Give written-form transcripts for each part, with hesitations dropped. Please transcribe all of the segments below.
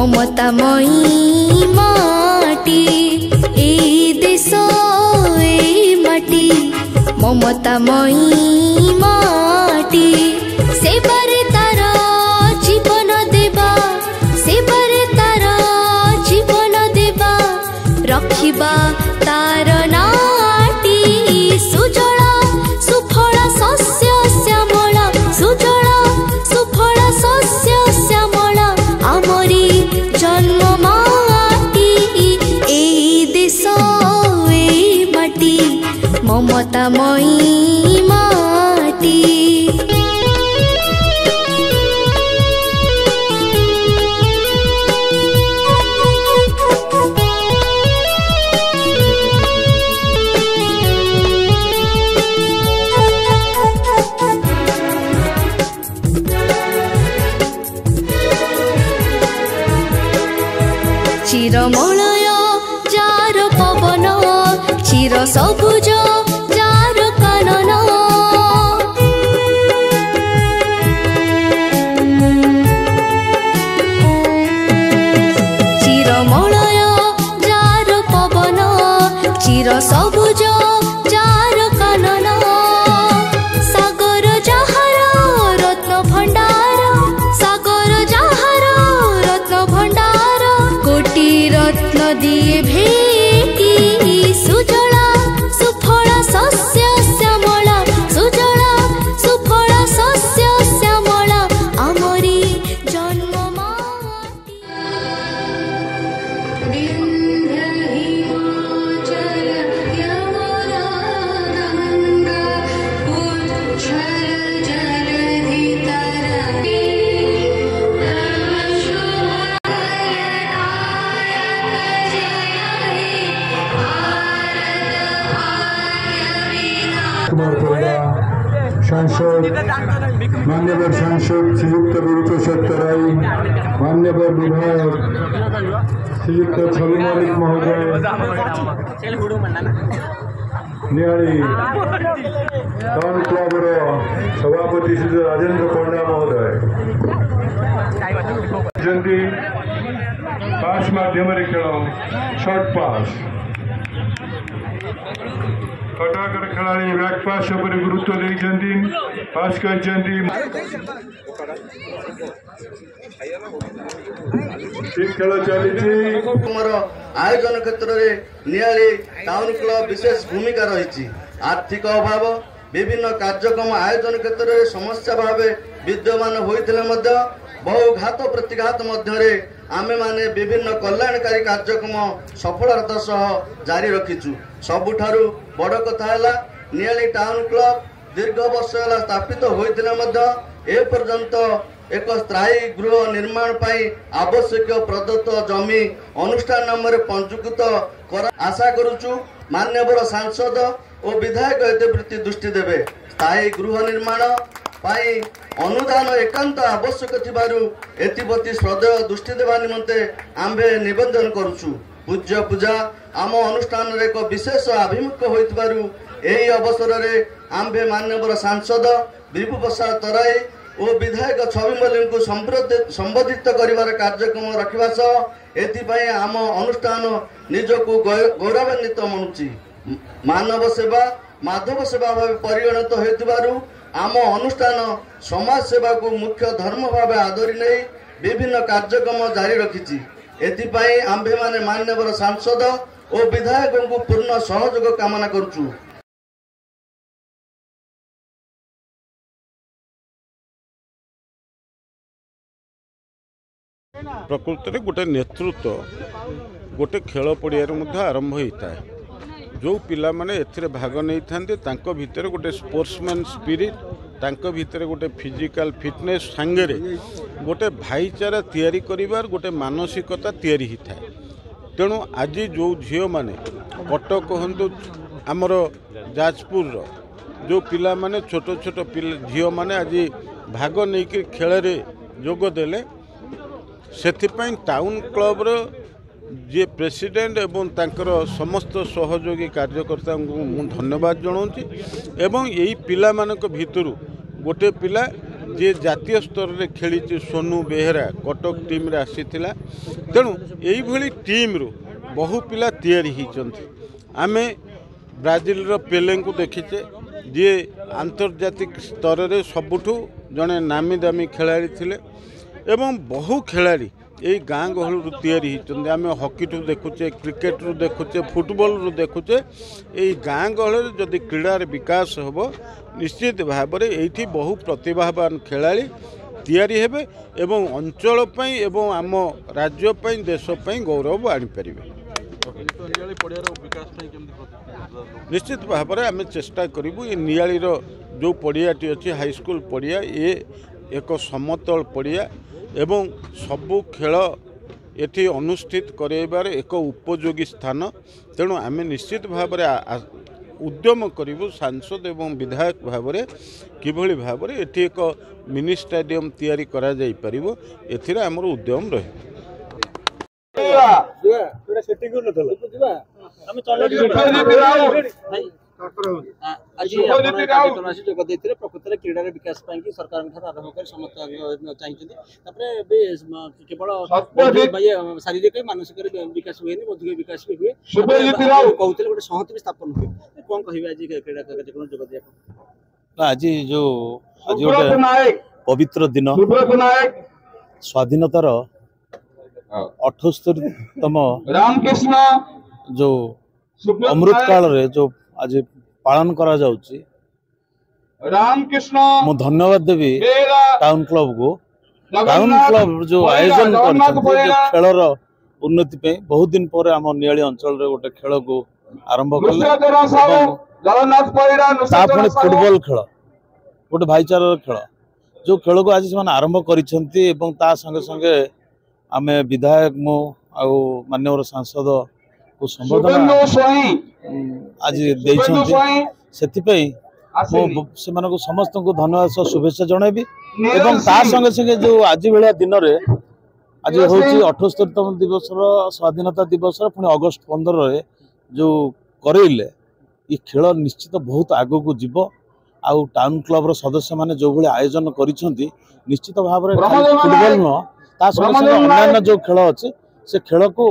ममतामयी माटी ए देश ए माटी ममतामयी माटी सेबारे तार जीवन देवा सेबारे तार जीवन देवा रखिबा तार नाटी सुजल सुफल शस्य श्यामल सुजल सुफल शस्य श्यामल आमरी जन्म माटी ए देश ए माटी ममतामयी माटी चिरमलय जार पवन चिर सबुज जार कानन चिरमलय जार पवन चिर सबुज जार कानन सागर जहार रत्न भंडार सागर जहार रत्न भंडार कोटि रत्न दिए भेटी सुजला सुफल शस्य श्यामल सुजला सुफल शस्य श्यामल आमरी जन्म माटी विंध्य हिमाचल यमुना गंगा उच्छल जलधि तरंगी सांसद मान्यवर सांसद श्रीयुक्त गुरुप्रसाद तराई मान्यवर विधायक श्रीयुक्त छवि मल्लिक महोदय नियाली टाउन क्लब सभापति श्री राजेंद्र पंडा महोदय जयंती पास माध्यम खेल शॉर्ट पास कटाकर खेलाड़ी बैक पास पर गुरुत्व देइछन्ति पास करछन्ति ठीक खेल चली आयोजन क्षेत्र में नियाली टाउन क्लब विशेष भूमिका रही आर्थिक अभाव विभिन्न कार्यक्रम आयोजन क्षेत्र में समस्या भाव विद्यमान होते बहु घात प्रतिघात मध्य आमे माने विभिन्न कल्याणकारी कार्यक्रम सफलतार सह जारी रखीचु सबुठारु बड़ कथा है नियाली टाउन क्लब दीर्घ वर्ष है स्थापित होते ए पर्यंत एक स्थायी गृह निर्माण पाई आवश्यक प्रदत्त जमी अनुष्ठान नाम पंजीकृत कर आशा करुचु मान्यवर सांसद और विधायक एप्रति दृष्टि देवे स्थायी गृह निर्माण पाई अनुदान एकांत आवश्यक थिबारु एतिप्रति श्रद्धेय दृष्टि देवा निमंते आम्भे निवेदन करुचु पूज्य पूजा आम अनुष्ठान एक विशेष आभिमुख्य होइतिबारु एही अवसर रे आम्भे मान्यवर सांसद विभू प्रसाद तराई और विधायक छवि मल्लिक को संबोधित करिवार कार्यक्रम रखिबा सह एथिपाई आम अनुष्ठान निजको गौरवान्वित मनुची मानव सेवा माधव सेवा भाव परिगणित होइतिबारु आम अनुष्ठान समाज सेवा को मुख्य धर्म भाव आदरी नहीं विभिन्न कार्यक्रम जारी रखी एथिपाई आम्भे माने मान्यवर सांसद और विधायक को पूर्ण सहयोग कामना करुचु। प्रकृति में गोटे नेतृत्व गोटे खेल पड़िया आरंभ होता है जो पिला माने एथिरे भाग नहीं थांते तांको भितर गोटे स्पोर्ट्समैन स्पिरिट तांको भितर गोटे फिजिकल फिटनेस सांगरे गोटे भाईचारा तैयारी करिवार गोटे मानसिकता तैयारी होता है तेणु आज जो झील माने कटक हूँ आमर जाजपुर जो पिला माने छोट छोट झील माने आज भाग नहीं खेल जोगदेले से टाउन क्लब जे प्रेसिडेंट एवं तांकर समस्त सहयोगी कार्यकर्ता को धन्यवाद जनाऊँगी एवं यही पिला मानक भितरु गोटे पिला जे जातीय स्तर में खेली सोनू बेहेरा कटक टीम रे आसीथिला तेणु यही टीम रु बहु पिला तैयारी होती आमे ब्राजिल रो पेले को देखीचे जी आंतर्जातिक स्तर में सबुठु जड़े नामी दामी खेलाड़ी थिले एवं बहु खेलाड़ी यही गाँ गहलू तैयारी होती आम हकी ठू देखुचे क्रिकेट रू देखुचे फुटबॉल रू देखुचे यही गाँ गहल जदि क्रीडार विकास हम निश्चित भाव में ये बहु प्रतिभावान खेलाड़ी तैयारी हेबे एवं अंचल पई एवं आम राज्य पई देश पई गौरव आनीपर निश्चित भाव में आम चेष्टा करूँ ये नियालीर जो पड़ियाटी अच्छी हाईस्कल पड़िया ये एक समतल पड़िया एवं सबू खेल एठी अनुष्ठित कराइबार एक उपयोगी स्थान तेणु आम निश्चित भाव में उद्यम करूँ सांसद एवं विधायक भाव में किभली भाव में एठी एक मिनी स्टेडियम तैयारी करा जाई परिबो एथिरे हमर उद्यम रहे आज प्रकृत क्रीडार विकास सरकार आरंभ कर समस्त चाहिए केवल शारीरिक मानसिक विकास हुए बौद्धिक विकास भी हुए कहते गोटे संहति भी स्थापन हुए कौन कह आज क्रीड़ा कार्यक्रम जोग आज जो आज गोटे पवित्र दिन स्वाधीनतार 78तम रामकृष्ण जो अमृत काल रे जो आज पालन करा जाउची रामकृष्ण मु धन्यवाद देवी टाउन क्लब को टाउन क्लब जो आयोजन करछथि जो खेलर उन्नति पे बहुत दिन पर आम नियाली अंचल रे गोटे खेल को आरंभ कले जगन्नाथ परिड़ा फुटबॉल खेल गोटे भाईचारा खेल जो खेल को आज से आरंभ करिसंती एवं ता संगे संगे आमे विधायक मो आउ माननीय सांसद को संबोधन आज से समस्त को धन्यवाद सह शुभेच्छा जनइबी एवं ता संगे संगे जो आज भाया दिन रे आज हूँ 78तम दिवस स्वाधीनता दिवस पुणी अगस्ट 15 रे जो करेले ये खेल निश्चित बहुत आगो को जीव आउ टाउन क्लब सदस्य माने जो भाई आयोजन करिसेंती निश्चित भाव में फुटबॉल नुह ता संगे अन्य जो खेल अच्छे से खेल को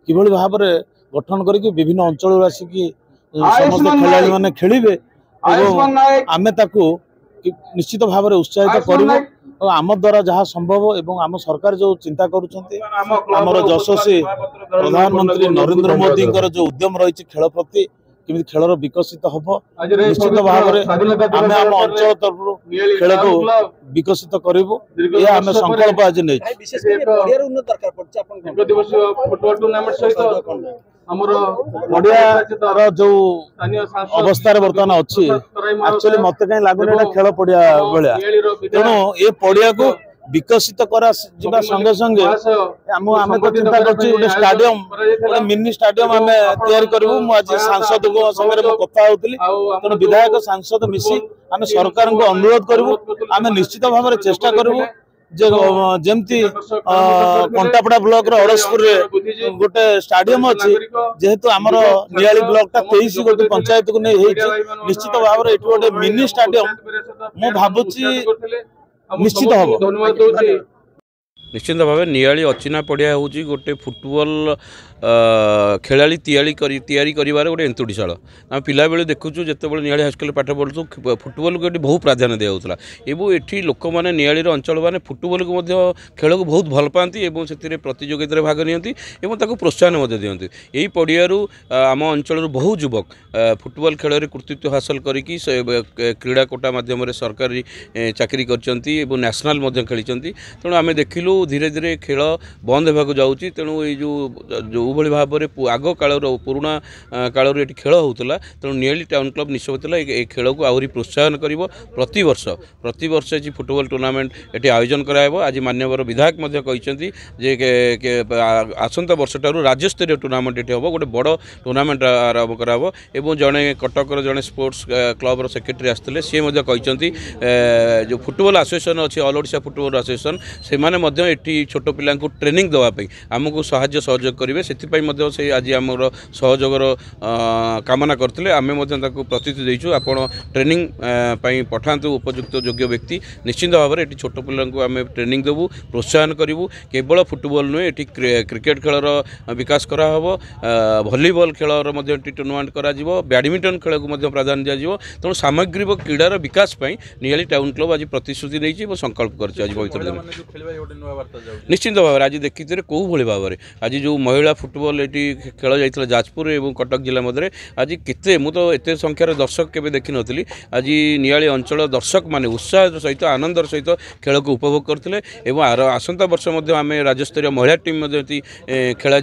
किभली भाव में गठन करके विभिन्न अंचल आसिकी समस्त खेलाड़ी माने खेलिबे आमे ताकू निश्चित भाव में उत्साहित करूँ आम द्वारा जहाँ संभव एवं आम सरकार जो चिंता करुछंती आमर यशस्वी प्रधानमंत्री नरेंद्र मोदी जो उद्यम रही खेल प्रति किमी खेलर विकसित हम निश्चित भाव में आम आम अंचल तरफ खेल को विकसित करूँ यह आम संकल्प आज नहीं पड़िया जो अवस्था बर्तमान अच्छी एक्चुअली मत कहीं लगुन खेल पड़िया भाया तेणु ये पड़िया को विकसित करा संगे संगे आम तो चिंता कर स्टाडियम गोटे मिनी स्टाडियम आम तैयारी करूँ मुझे सांसद संगे कथा होती तेणु विधायक सांसद मिसी आम सरकार को अनुरोध करूँ आम निश्चित भाव में चेष्टा करूँ जमती कंटापड़ा ब्लॉक अड़सपुर गोटे स्टाडियम अच्छी जेहेतु आमर नियाली ब्लॉक टा 23 गोटे पंचायत को नहीं निश्चित भाव में गोटे मिनी स्टाडियम मु भावुची निश्चित हम निश्चिंत भाव नियाली अचिना पड़िया हूँ गोटे फुटबॉल खेलाड़ी तैयारी करिवार गोटे एंतुड़ीशाल आम पिला बेले देखुचु जितेबाला नियाली हाईस्कल पाठ पढ़ु फुटबॉल को बहुत प्राधान्य दिखाऊला एवं ये लोक मैंने नियाली अंचल मैंने फुटबॉल को खेल को बहुत भल पाती से प्रतियोगिता भाग नियंती प्रोत्साहन दिखती यही पड़ियारू आम अंचल बहु युवक फुटबॉल खेल में कृतित्व हासिल करके क्रीड़ा कोटा मध्यम सरकारी चाकरी कर नेशनल खेली तेणु आम देखिलु धीरे धीरे खेल बंद होगा जाऊँगी तेणु ये जो भली भाव में आग कालर पुराणा कालर ये खेल होता तेणु नियाली टाउन क्लब निष्पत्ति ये खेल को आहरी प्रोत्साहन कर प्रति वर्ष ये फुटबॉल टूर्नामेंट ये आयोजन कराइब आज मान्यवर विधायक जे आसंता वर्ष ठारू राज्यस्तरीय टूर्नामेंट ये हम गोटे बड़ टूर्नामेंट आरंभ कराइब एवं जड़े कटकर जड़े स्पोर्ट्स क्लब सेक्रेटरी आसते सी जो फुटबॉल एसोसिएशन अच्छी ऑल ओडिशा फुटबॉल एसोसिएशन से छोट पिला ट्रेनिंग देवाई आमको सहयोग करेंगे से से आज आमर सहयोगर कामना करते आम प्रतिश्रुति देचु आपण ट्रेनिंग पठातु उपयुक्त योग्य व्यक्ति निश्चित भाव में ये छोट पिला आम ट्रेनिंग देवु प्रोत्साहन करूँ केवल फुटबॉल नुहे ये क्रिकेट खेलर विकास कराहब भलीबॉल खेलर टूर्नामेंट करा बैडमिंटन खेल को प्राधान्य दिज्व तेणु सामग्रिक क्रीडार विकास निहाली टाउन क्लब आज प्रतिश्रुति नहीं संकल्प कर पवित्र दिन निश्चित भाव में आज देखी कौ भाई भाव में आज जो महिला फुटबॉल ये खेल जाता जाजपुर और कटक जिला मध्य आज केते मु तो एत संख्यार दर्शक केवे देखी नी आज नियाली अंचल दर्शक माने उत्साह सहित आनंदर सहित खेल को उपभोग करते आसंता वर्ष आम राज्यस्तरीय महिला टीम खेल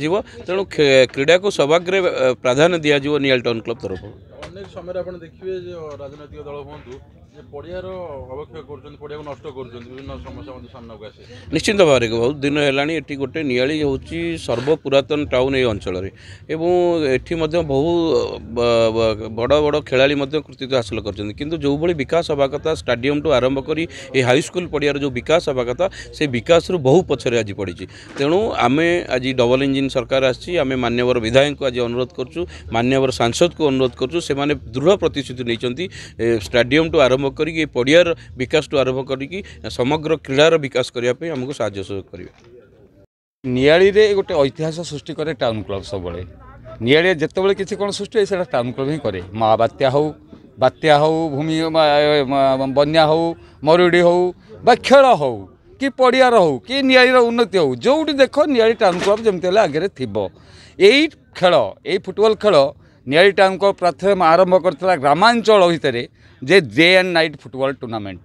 तेणु क्रीड़ा को सभाग्रे प्राधान्य दिज्व नियाली टाउन क्लब तरफ अनेक समय आप देखिए राजनैतिक दल हूँ पड़ियार अवक्षय कर नष्ट कर समस्या सामना को आसे निश्चित भाव में बहुत दिन है ये गोटे नियाली हूँ सर्वपुरातन टाउन ये अंचल ये बहु बड़ बड़ खेला कृतित्व हासिल कर जो भाई विकास हवा कथा स्टाडियम टू आरंभ कर हाईस्कल पड़ियार जो विकास हवा कथा से विकास बहु पछरे आज पड़ी तेणु आम आज डबल इंजिन सरकार आम मान्यवर विधायक को आज अनुरोध करुँ मान्यवर सांसद को अनुरोध करुँ से दृढ़ प्रतिश्रुति नहीं स्टाडियम टू आरंभ करी पड़ियार विकास टू आरंभ करी समग्र क्रीडार विकास करने आमको साहाय्य सहयोग करेंगे नियाली रे गोटे ऐतिहास सृष्टि करे टाउन क्लब सब नियाली जिते किसी कौन सृष्टि है टाउन क्लब ही करे महाबात्या हो भूमि बन्या हो मरुड़ी हो बा खेल हो कि पड़ियार हो कि नियालीर उन्नति हो जो देख नियाली टाउन क्लब जमती आगे थी यही खेल यही फुटबॉल खेल नियाली टाउन क्लब प्रथम आरंभ करता ग्रामांचल भितर जे day and night football tournament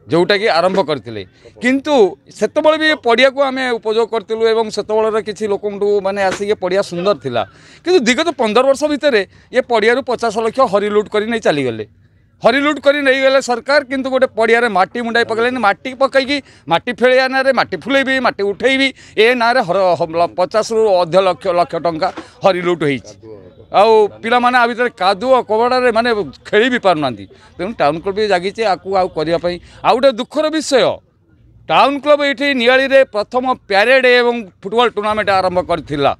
जोटा कि आरंभ करते किंतु सेतबले भी पड़िया को आम उपयोग करूँ और सेतबलर किसी लोक मैंने आसिक पड़िया सुंदर थिला किंतु विगत 15 वर्ष भितर ये पड़िया 50 लाख हरिलुट कर नहीं चलीगले हरिलुट कर नहीं गले सरकार किंतु गोटे पड़िया माटी मुंडाई पकड़े माटी पकईकी माटी फेलिया ना माटी फुलेबी माटी उठेबी ए ना 50 रु अधिक लक्ष लक्ष टंका हरिलुट हो पिला माने आ भितर कादुओ कबड़े माने खेली भी पारना तेणु टाउन क्लब भी जागी करने आ गोटे दुखर विषय टाउन क्लब ये नियाली रे प्रथम प्यारेड एवं फुटबॉल टूर्नामेंट आरंभ करथिला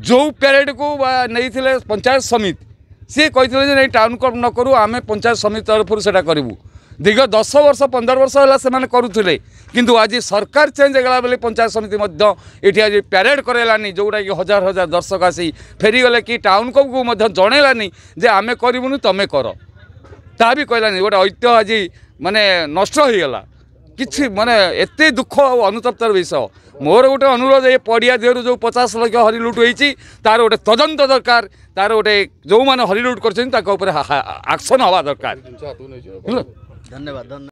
जो प्यारेड को नहीं पंचायत समिति सी कहते नहीं टाउन क्लब न करूँ आम पंचायत समिति तरफ से करूँ दीर्घ 10 वर्ष 15 वर्ष है से करुले किंतु आज सरकार चेंज होगा बेले पंचायत समिति ये आज प्यारेड करानी जोटा कि हजार हजार दर्शक आसी फेरीगले कि टाउन क्लब को जनइलानी जे आम करूँ तुम कर ता भी कहलानी गोटे ऐतिह्य आज माने नष्ट हो गला कि माने एत दुख और अनुतप्तर विषय मोर गोटे अनुरोध ये पड़िया देहर जो 50 लाख हरिलुट होती तार गोटे तदंत दरकार तार गोटे जो मैंने हरिलुट कर एक्शन हवा दरकार धन्यवाद।